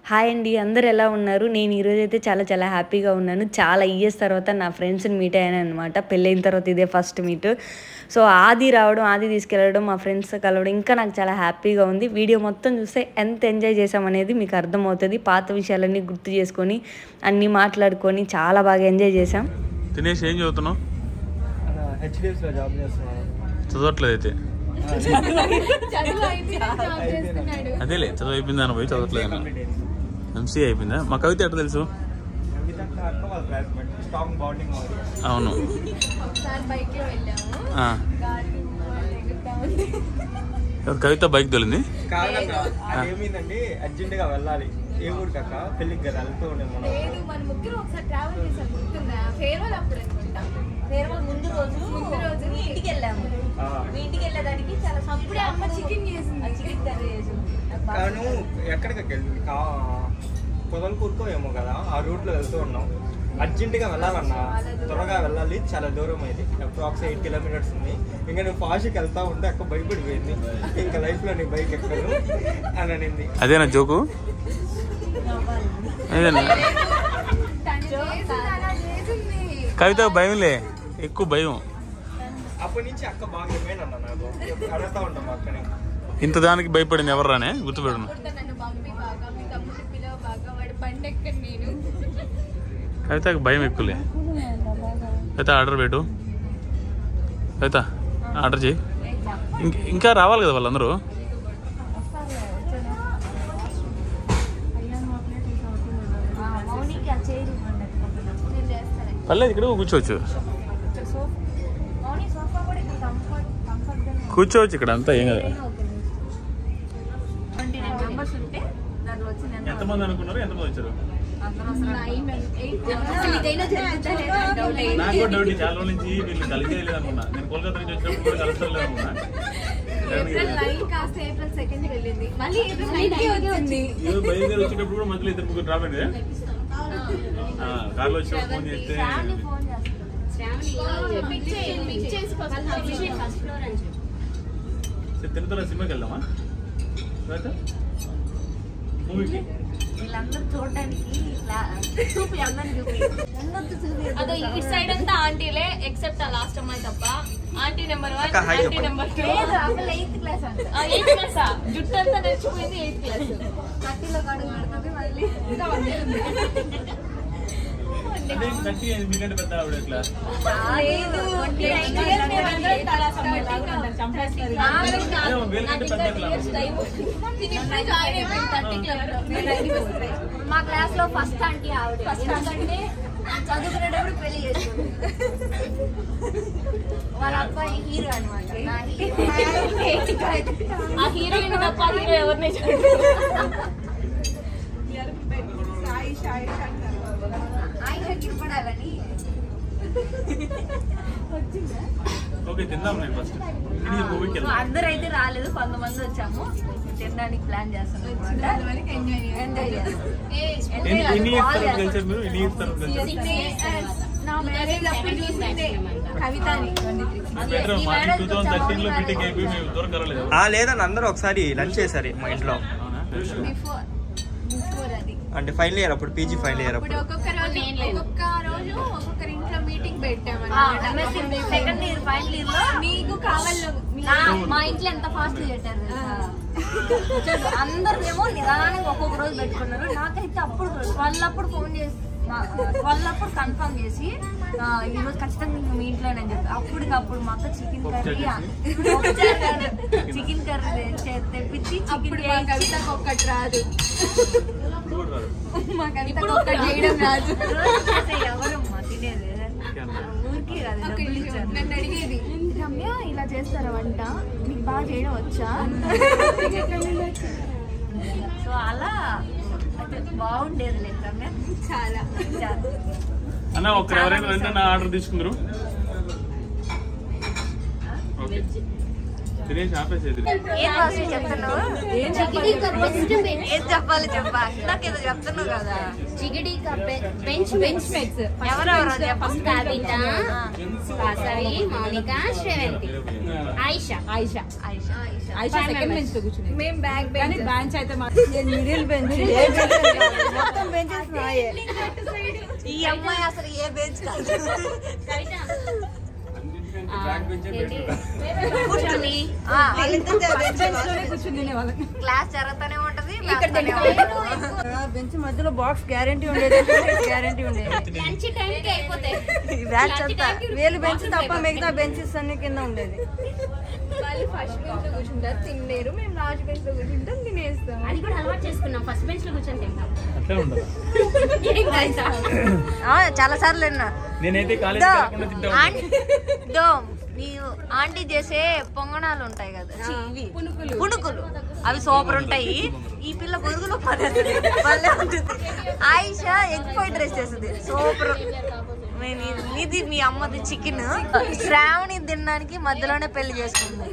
Hi అండి, అందరు ఎలా ఉన్నారు? నేను ఈరోజైతే చాలా హ్యాపీగా ఉన్నాను. చాలా ఇయర్స్ తర్వాత నా ఫ్రెండ్స్ని మీట్ అయ్యాను అనమాట. పెళ్ళైన తర్వాత ఇదే ఫస్ట్ మీట్. సో ఆది రావడం, ఆది తీసుకెళ్ళడం, మా ఫ్రెండ్స్ కలవడం ఇంకా నాకు చాలా హ్యాపీగా ఉంది. వీడియో మొత్తం చూస్తే ఎంత ఎంజాయ్ చేసామనేది మీకు అర్థమవుతుంది. పాత విషయాలన్నీ గుర్తు చేసుకొని అన్నీ మాట్లాడుకొని చాలా బాగా ఎంజాయ్ చేసాం. దినేష్ ఏం చదువుతున్నావు? హెచ్డిఎఫ్సిలో జాబ్ చేస్తున్నాను. చదవట్లేదు అయితే? అదేలే, చదువు అయిపోయిందని పోయి చదవట్లేదు. ఎంసీఏ అయిపోయిందా? మా కవిత ఎట్లా తెలుసు? అవును. కవిత బైక్ తోలింది. ఏమైందండి, అర్జెంట్ గా వెళ్ళాలి. ఏ ఊరికి అక్క? పెళ్లికి కదా వెళ్తూ ఉండే ముందు రోజు ఇంటికి వెళ్ళాము. ఇంటికి వెళ్ళేదానికి చాలా చికెన్ కర్రీ చేసింది. కానీ ఎక్కడికి వెళ్ళి పొదలకూరుకో ఏమో కదా, ఆ రూట్ లో వెళ్తూ ఉన్నాం. అర్జెంట్ గా వెళ్ళాలన్నా, త్వరగా వెళ్ళాలి, చాలా దూరం అయింది, అప్రాక్స్ 8 కిలోమీటర్స్ ఉంది. ఇంకా నువ్వు ఫాస్ట్కి వెళ్తా ఉంటే అక్క భయపడిపోయింది, ఇంకా లైఫ్ లో నీ బైక్ ఎక్కదు అని అనింది. అదేనా జోకు? కవిత భయంలే, ఎక్కువ భయం. అప్పటి నుంచి అక్క బాగా ఏమైనా నాకు అడుగుతా ఉంటాం అక్కని. ఇంత దానికి భయపడింది ఎవరు రానే? గుర్తుపెడను. కవితకి భయం ఎక్కువలే. కవిత ఆర్డర్ పెట్టు. కవిత ఆర్డర్ చేయి. ఇంకా రావాలి కదా వాళ్ళందరూ. పర్లేదు, ఇక్కడ కూర్చోవచ్చు. కూర్చోవచ్చు ఇక్కడ, అంతా ఏం కదా. ఎంతమంది అనుకున్నారు? ఎంతమంది వచ్చారు? నాకు డౌట్, చాలా రోజుల నుంచి వీళ్ళు కలిసి లేదు అనుకున్నా. నేను కోల్కతా నుంచి వచ్చినప్పుడు కూడా కలుస్తారు అనుకున్నా. బయలుదేరి వచ్చేటప్పుడు కూడా మధ్యలో 2-3 రాబట్టే కార్లో వచ్చి ఫోన్ చేస్తే తిరుపతిలో సినిమాకి వెళ్దామా? మూవీకి వీళ్ళందరూ చూడడానికి అదో ఈ సైడ్ అంతా ఆంటీలే, ఎక్సెప్ట్ ఆ లాస్ట్ అమ్మాయి తప్ప. Aunty number 1, aunty number 2. 8th class అంట. 8th క్లాసా? జుట్టు అంతా తెచ్చిపోయింది 8th క్లాస్. 30లో కడుగు పెడుతుంది మళ్ళీ. మీకంటే పెద్ద ఆవిడ ఎట్లా? మా క్లాస్ లో ఫస్ట్ ఆంటీ ఆవిడ. ఫస్ట్ అంటే చదువుకునేటప్పుడు పెళ్లి చేసుకుంది. వాళ్ళ అబ్బాయి హీరో అనమాట. ఆ హీరోయిన్ తప్ప హీరో ఎవరిని గిరిపడాలని అందరూ అయితే రాలేదు, కొంతమంది వచ్చాము. తినడానికి ప్లాన్ చేస్తాం. లేదని అందరూ ఒకసారి లంచ్ చేశారు మా ఇంట్లో. అంటే ఫైనల్ ఇయర్ అప్పుడు, పీజీ ఫైనల్ ఇయర్ అప్పుడు ఒక్కొక్క రోజు ఒక్కొక్కరి ఇంట్లో మీటింగ్ పెట్టాము. సెకండ్ ఇయర్ ఫైనల్ ఇయర్ లో మీకు కావాలి. మా ఇంట్లో ఎంత ఫాస్ట్ పెట్టారు అందరిదేమో నిదానంగా ఒక్కొక్క రోజు పెట్టుకున్నారు. నాకైతే అప్పుడు వాళ్ళప్పుడు ఫోన్ చేసి వాళ్ళప్పుడు కన్ఫర్మ్ చేసి ఈరోజు ఖచ్చితంగా ఇంకా మీ ఇంట్లోనే చెప్పి అప్పటికప్పుడు మా అక్క చికెన్ కర్రీ తెప్పించి కవితకు ఒక్కటి రాదు, మా కవితకు ఒక్కటి చేయడం రాదు. ఎవరమ్మా తినేది? ఊరికి రాదు. నన్ను అడిగేది, రమ్య ఇలా చేస్తారా వంట, మీకు బాగా చేయడం వచ్చా? సో అలా బాగుండేది లేదు రమ్య, చాలా. అన్న ఒకరు ఎవరైనా ఆర్డర్ తీసుకుందరు? తినేసి ఆపేసేది. ఏం వాసు చెప్తున్నావు? ఏం చెప్పాలి చెప్పా, నాకేదో చెప్తున్నావు కదా. జిగిడి బెంచ్ మెట్స్ ఎవరెవరు? కవిత, వాసవి, మౌనిక, శ్రేవంతి, ఆయిషా సెకండ్ బెంచ్ లో కూర్చున్నాయి. మేము బ్యాక్ బెంచ్ అయితే మిడిల్ బెంచ్. మొత్తం బెంచెస్ నాయే. ఈ అమ్మాయి అసలు ఏ బెంచ్ కాదు. క్లాస్ జరుగుతూనే ఉంటది, బెంచ్ మధ్యలో బాక్స్ గ్యారంటీ ఉండేది. బ్యాచ్ అంతా వేలు బెంచ్ తప్ప మిగతా బెంచెస్ అన్ని కింద ఉండేది. వాళ్ళు ఫస్ట్ బెంచ్ లో కూర్చుంటారు, తినలేరు. మేము లాస్ట్ బెంచ్ లో కూర్చుంటాం, తినేస్తాం. అది కూడా అలవాటు చేసుకున్నాం. ఫస్ట్ బెంచ్ లో కూర్చొని తింటాం. అట్లే ఉండదు. చాలా సార్లు విన్నా. నేనైతే కాలేజ్ ఆంటీ చేసే పొంగనాలు ఉంటాయి కదా, పునుకులు, అవి సూపర్ ఉంటాయి. ఈ పిల్ల పొరుగులు భలే ఉంటుంది. ఆయిషా ఎగ్ ఫ్రైడ్ రైస్ చేస్తుంది, సూపర్. ఇది మీ అమ్మది చికెన్. శ్రావణి తినడానికి మధ్యలోనే పెళ్లి చేసుకుంది.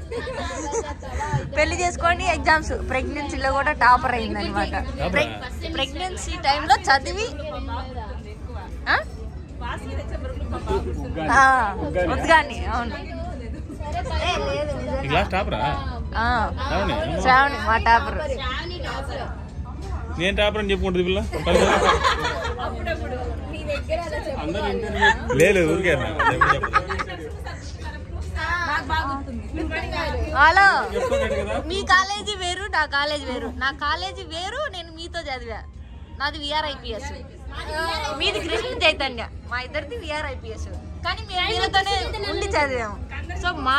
పెళ్లి చేసుకొని ఎగ్జామ్స్ ప్రెగ్నెన్సీలో కూడా టాపర్ అయింది అనమాట. ప్రెగ్నెన్సీ టైంలో చదివి ఉద్గాని. అవును, శ్రావణి మా టాపర్. నేను టాపర్ అని చెప్పుకుంటుంది పిల్ల. లేదు ఊరికే. హలో, మీ కాలేజీ వేరు, నా కాలేజీ వేరు. నా కాలేజీ వేరు, నేను మీతో చదివా. నాది విఆర్ఐపిఎస్, మీది కృష్ణ చైతన్య. మా ఇద్దరిది విఆర్ఐపిఎస్, కానీ మేము మీతోనే ఉండి చదివాము. సో మా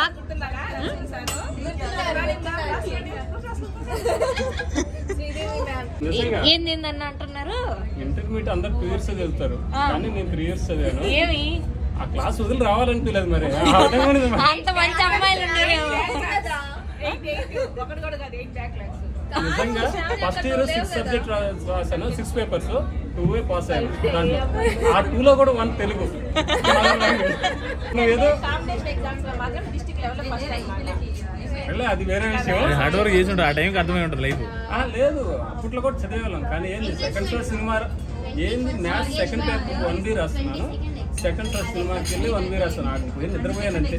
ఏందేందని అంటున్నారు. ఇంటర్మీడియట్ అందరు 2 years చదువుతారు, కానీ నేను 3 years చదివాను. ఏమి ఆ క్లాస్ వదిలి రావాలనిపించలేదు. మరి అంత మంచి అమ్మాయిలు ఉండేవేమో. నిజంగా ఫస్ట్ ఇయర్ 6 సబ్జెక్ట్ రాశాను, 6 papers, 2 పాస్ అయ్యాను. ఆ 2లో కూడా 1 తెలుగు. నువ్వేదో అది వేరే విషయం. హార్డ్ వర్క్ చేసి ఉంటా, ఆ టైంకి అర్థమై ఉంటుంది లైఫ్. లేదు, అప్పట్లో కూడా చదివేవాళ్ళం. కానీ ఏంది సెకండ్ క్లాస్ సినిమా ఏంది, మ్యాథ్స్ సెకండ్ పేపర్ 1B రాస్తున్నాను. సెకండ్ క్లాస్ సినిమాకి వెళ్ళి 1B రాస్తాను. ఆడిపోయి నిద్రపోయానంతే.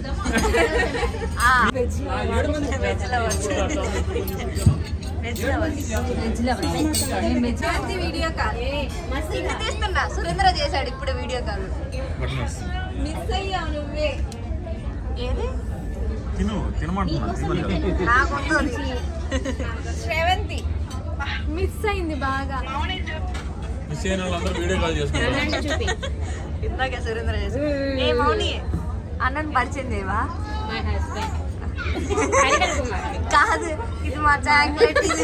సురేంద్ర చేశాడు ఇప్పుడు వీడియో కాల్. ఏది శ్రేవంతి మిస్ అయింది బాగా. మిస్ అయిన వాళ్ళందరూ వీడియో కాల్ చేసుకుంటారు. ఇందాకే సురేంద్ర చేశాడు. ఏ మౌని, అన్నను పరిచయం చేయవా? కాదు, ఇది మా చాక్లెట్. ఇది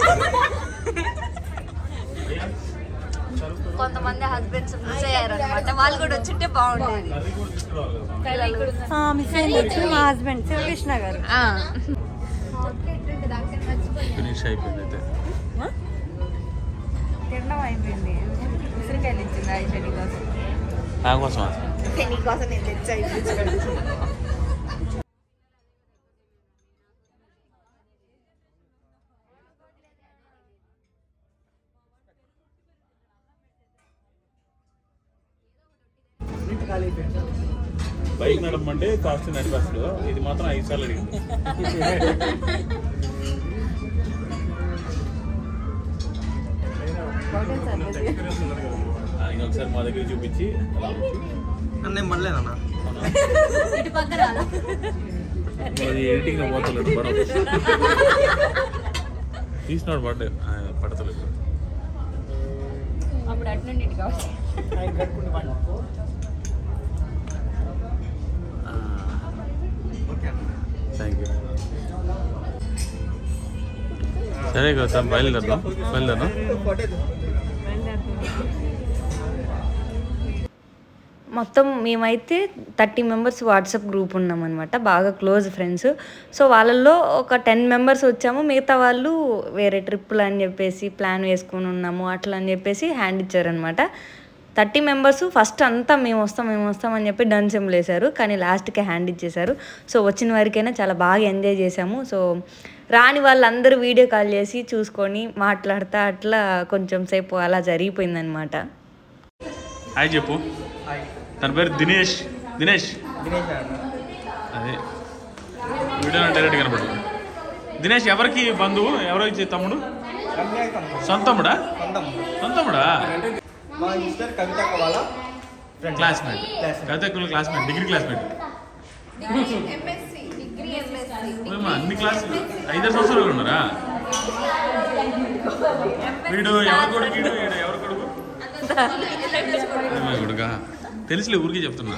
కొంతమంది హస్బెండ్స్ మిస్ అయ్యారు అనమాట, వాళ్ళు కూడా వచ్చింటే బాగుండేది. మా హస్బెండ్ శివకృష్ణ గారు. ఫినిష్ అయిపోయింది అయితే. తినడం అయిపోయింది. ఉసిరికాయలు ఇచ్చింది ఆయిషా నీకోసం. నా కోసం నీకోసం నేను తెచ్చాను. బైక్ నడపమంటే కాస్ట్ నడిపేస్తాడు, ఇది మాత్రం 5 సార్లు అడిగింది. ఒకసారి మా దగ్గర చూపించి అది ఎడిటింగ్ పోతలేదు, తీసినాడు పడతలేదు. అప్పుడు అటు నుండి ఇటు కావచ్చు. Thank you. సరే కదా, బయలుదేరదాం. మొత్తం మేమైతే 30 మెంబర్స్ వాట్సాప్ గ్రూప్ ఉన్నామన్నమాట, బాగా క్లోజ్ ఫ్రెండ్స్. సో వాళ్ళల్లో ఒక 10 మెంబర్స్ వచ్చాము, మిగతా వాళ్ళు వేరే ట్రిప్పులు అని చెప్పేసి ప్లాన్ వేసుకుని ఉన్నాము అట్లా అని చెప్పేసి హ్యాండ్ ఇచ్చారనమాట. 30 మెంబర్స్ ఫస్ట్ అంతా మేము వస్తాం అని చెప్పి డన్ సింబల్ వేశారు. కానీ లాస్ట్కి హ్యాండ్ ఇచ్చేశారు. సో వచ్చిన వరకైనా చాలా బాగా ఎంజాయ్ చేసాము. సో రాని వాళ్ళందరూ వీడియో కాల్ చేసి చూసుకొని మాట్లాడుతా అట్లా కొంచెం సేపు అలా జరిగిపోయిందనమాట. హాయ్ చెప్పు. తన పేరు దినేష్. అదే వీడియో డైరెక్ట్ కనపడు. దినేష్ ఎవరికి బంధువు? ఎవరో తమ్ముడు? సొంతముడా? మా సిస్టర్ కవిత వాళ్ళ క్లాస్మేట్. Classmate, degree classmate. అన్ని క్లాసులు 5 సంవత్సరాలు ఉన్నారా? వీడు ఎవరు కొడుకు? కొడుకా తెలుసులే, ఊరికి చెప్తున్నా.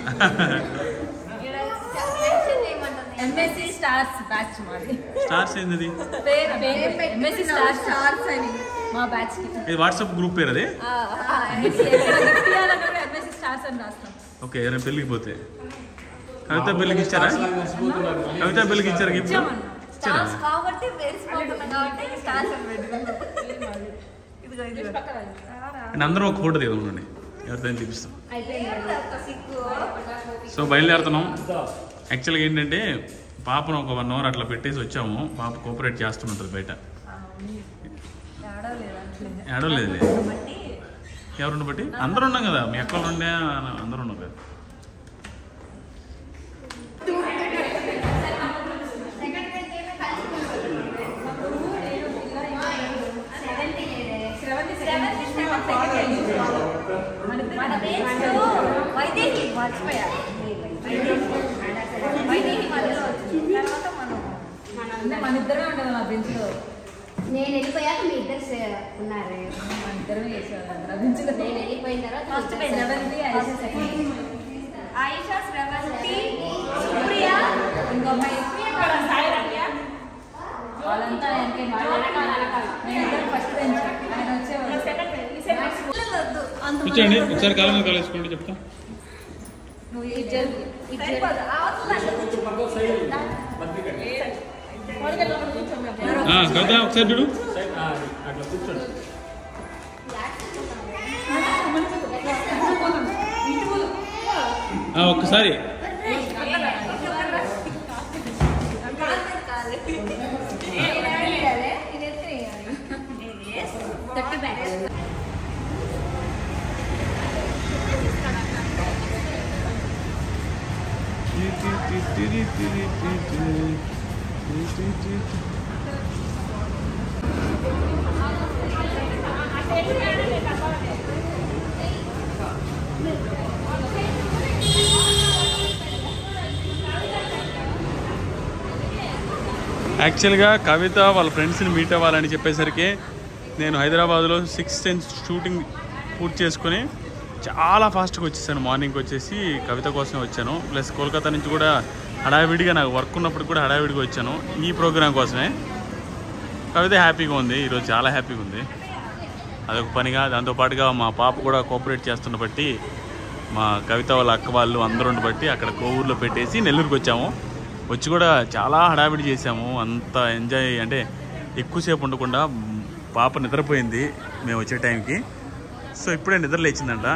స్టార్స్ ఏంది? ఇది వాట్సాప్ గ్రూప్ పేరు అది? ఓకే. ఎవరైనా పెళ్ళికి పోతే కవిత పెళ్ళికి ఇచ్చారా? గిఫ్ట్ ఇచ్చారా? అందరం ఒక ఫోటో తీద్దాం ఉండండి, ఎవరితో చూపిస్తాం. సో బయలుదేరుతున్నాం. యాక్చువల్గా ఏంటంటే పాపను ఒక 1 అవర్ అట్లా పెట్టేసి వచ్చాము. పాప కోఆపరేట్ చేస్తుంటుంది బయట. ఏడవలేదు. ఎవరుండ బట్టి అందరూ ఉన్నాం కదా, మీ అక్కలు ఉండే అందరూ ఉన్నారు కదా. నేను వెళ్ళిపోయాక మీ ఇద్దరు ఉన్నారు. ఇద్దరు నేను వెళ్ళిపోయిన తర్వాత ఆయిషా, శ్రవంతి, ప్రియా, వాళ్ళంతా కూర్చోండి. ఒకసారి కాలం మీద కాలేసుకోండి చెప్తా. కవిత ఒకసారి చూడు. అట్లా కూర్చోండి. ఒక్కసారి యాక్చువల్గా కవిత వాళ్ళ ఫ్రెండ్స్ని మీట్ అవ్వాలని చెప్పేసరికి నేను హైదరాబాద్లో 6:10 షూటింగ్ పూర్తి చేసుకొని చాలా ఫాస్ట్గా వచ్చేసాను. మార్నింగ్ వచ్చేసి కవిత కోసమే వచ్చాను. ప్లస్ కోల్కతా నుంచి కూడా హడావిడిగా, నాకు వర్క్ ఉన్నప్పుడు కూడా హడావిడిగా వచ్చాను ఈ ప్రోగ్రాం కోసమే. కవిత హ్యాపీగా ఉంది ఈరోజు, చాలా హ్యాపీగా ఉంది. అదొక పనిగా, దాంతోపాటుగా మా పాప కూడా కోఆపరేట్ చేస్తున్న బట్టి, మా కవిత వాళ్ళ అక్క వాళ్ళు అందరూ బట్టి అక్కడ కోవూరులో పెట్టేసి నెల్లూరుకి వచ్చాము. వచ్చి కూడా చాలా హడావిడి చేసాము. అంత ఎంజాయ్ అంటే ఎక్కువసేపు ఉండకుండా పాప నిద్రపోయింది మేము వచ్చే టైంకి. సో ఇప్పుడే నిద్ర లేచిందంట,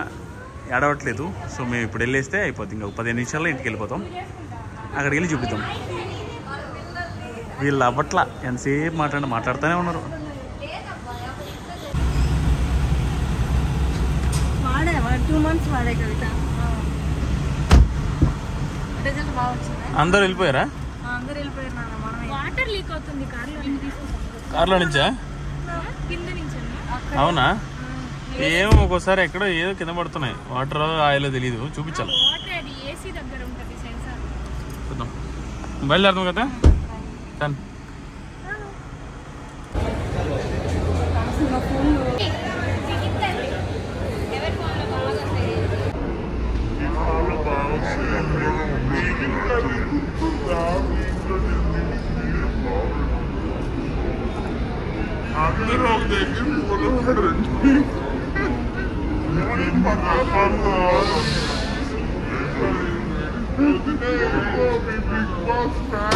ఏడవట్లేదు. సో మేము ఇప్పుడు వెళ్ళేస్తే అయిపోతుంది. ఇంకా 15 నిమిషాల్లో ఇంటికి వెళ్ళిపోతాం. అక్కడికి వెళ్ళి చూపిద్దాం. వీళ్ళు అవ్వట్లా, ఎంతసేపు మాట్లాడుతూనే ఉన్నారు. అందరూ వెళ్ళిపోయారా? కార్లో నుంచా? అవునా? ఏమో ఒక్కోసారి ఎక్కడో ఏదో కింద పడుతున్నాయి. వాటర్ ఆయిల్ తెలియదు, చూపించాలి. చూద్దాం. బయలుదేరుతాం కదా. Big boss man.